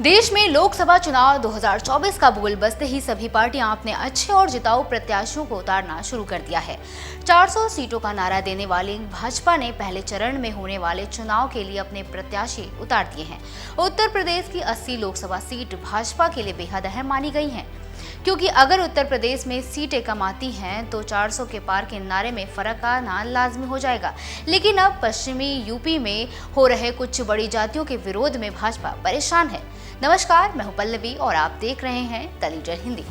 देश में लोकसभा चुनाव 2024 का बोल बजते ही सभी पार्टियां अपने अच्छे और जिताऊ प्रत्याशियों को उतारना शुरू कर दिया है। 400 सीटों का नारा देने वाली भाजपा ने पहले चरण में होने वाले चुनाव के लिए अपने प्रत्याशी उतार दिए हैं। उत्तर प्रदेश की 80 लोकसभा सीट भाजपा के लिए बेहद अहम मानी गई हैं, क्योंकि अगर उत्तर प्रदेश में सीटें कम आती हैं तो 400 के पार के नारे में फर्क आना लाजमी हो जाएगा। लेकिन अब पश्चिमी यूपी में हो रहे कुछ बड़ी जातियों के विरोध में भाजपा परेशान है। नमस्कार, मैं हूं पल्लवी और आप देख रहे हैं द लीडर हिंदी।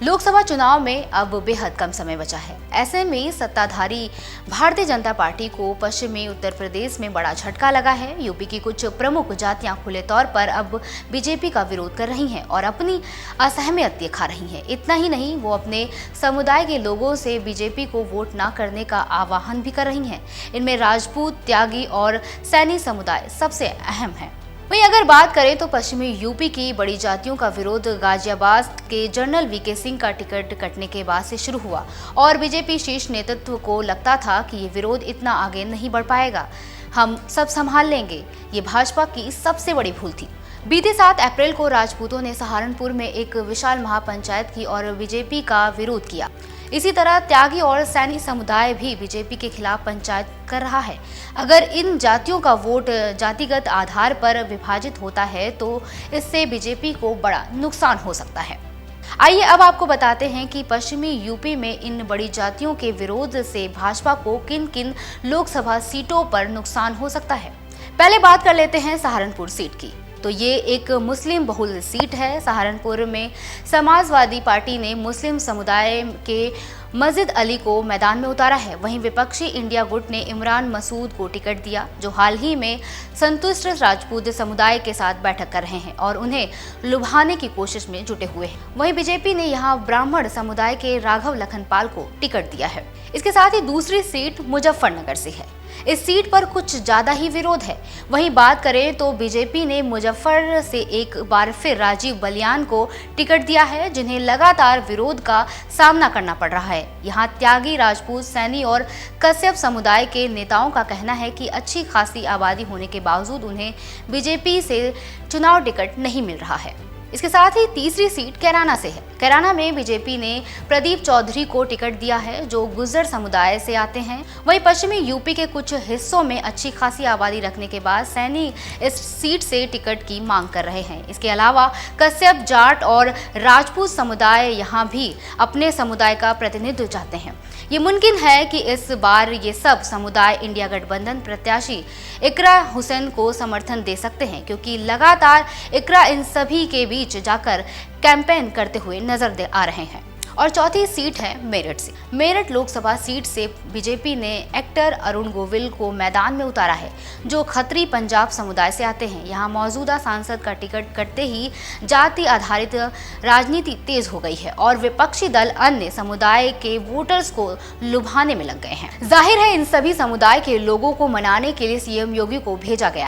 लोकसभा चुनाव में अब बेहद कम समय बचा है। ऐसे में सत्ताधारी भारतीय जनता पार्टी को पश्चिमी उत्तर प्रदेश में बड़ा झटका लगा है। यूपी की कुछ प्रमुख जातियां खुले तौर पर अब बीजेपी का विरोध कर रही हैं और अपनी असहमति दिखा रही हैं। इतना ही नहीं, वो अपने समुदाय के लोगों से बीजेपी को वोट न करने का आह्वान भी कर रही हैं। इनमें राजपूत, त्यागी और सैनी समुदाय सबसे अहम है। वहीं अगर बात करें तो पश्चिमी यूपी की बड़ी जातियों का विरोध गाजियाबाद के जनरल वीके सिंह का टिकट कटने के बाद से शुरू हुआ और बीजेपी शीर्ष नेतृत्व को लगता था कि ये विरोध इतना आगे नहीं बढ़ पाएगा, हम सब संभाल लेंगे। ये भाजपा की सबसे बड़ी भूल थी। बीते 7 अप्रैल को राजपूतों ने सहारनपुर में एक विशाल महापंचायत की और बीजेपी का विरोध किया। इसी तरह त्यागी और सैनी समुदाय भी बीजेपी के खिलाफ पंचायत कर रहा है। अगर इन जातियों का वोट जातिगत आधार पर विभाजित होता है तो इससे बीजेपी को बड़ा नुकसान हो सकता है। आइए अब आपको बताते हैं कि पश्चिमी यूपी में इन बड़ी जातियों के विरोध से भाजपा को किन किन लोकसभा सीटों पर नुकसान हो सकता है। पहले बात कर लेते हैं सहारनपुर सीट की। तो ये एक मुस्लिम बहुल सीट है। सहारनपुर में समाजवादी पार्टी ने मुस्लिम समुदाय के मस्जिद अली को मैदान में उतारा है। वहीं विपक्षी इंडिया गुट ने इमरान मसूद को टिकट दिया, जो हाल ही में संतुष्ट राजपूत समुदाय के साथ बैठक कर रहे हैं और उन्हें लुभाने की कोशिश में जुटे हुए हैं। वहीं बीजेपी ने यहां ब्राह्मण समुदाय के राघव लखनपाल को टिकट दिया है। इसके साथ ही दूसरी सीट मुजफ्फरनगर से है। इस सीट पर कुछ ज्यादा ही विरोध है। वहीं बात करें तो बीजेपी ने मुजफ्फर से एक बार फिर राजीव बलियान को टिकट दिया है, जिन्हें लगातार विरोध का सामना करना पड़ रहा है। यहाँ त्यागी, राजपूत, सैनी और कश्यप समुदाय के नेताओं का कहना है कि अच्छी खासी आबादी होने के बावजूद उन्हें बीजेपी से चुनाव टिकट नहीं मिल रहा है। इसके साथ ही तीसरी सीट कैराना से है। कैराना में बीजेपी ने प्रदीप चौधरी को टिकट दिया है, जो गुर्जर समुदाय से आते हैं। वहीं पश्चिमी यूपी के कुछ हिस्सों में अच्छी खासी आबादी रखने के बाद सैनी इस सीट से टिकट की मांग कर रहे हैं। इसके अलावा कश्यप, जाट और राजपूत समुदाय यहाँ भी अपने समुदाय का प्रतिनिधित्व चाहते हैं। ये मुमकिन है कि इस बार ये सब समुदाय इंडिया गठबंधन प्रत्याशी इकरा हुसैन को समर्थन दे सकते हैं, क्योंकि लगातार इकरा इन सभी के बीच जाकर कैंपेन करते हुए नजर आ रहे हैं। और चौथी सीट है मेरठ से। मेरठ लोकसभा सीट से बीजेपी ने एक्टर अरुण गोविल को मैदान में उतारा है, जो खत्री पंजाब समुदाय से आते हैं। यहाँ मौजूदा सांसद का टिकट कटते ही जाति आधारित राजनीति तेज हो गई है और विपक्षी दल अन्य समुदाय के वोटर्स को लुभाने में लग गए हैं। जाहिर है इन सभी समुदाय के लोगों को मनाने के लिए सीएम योगी को भेजा गया।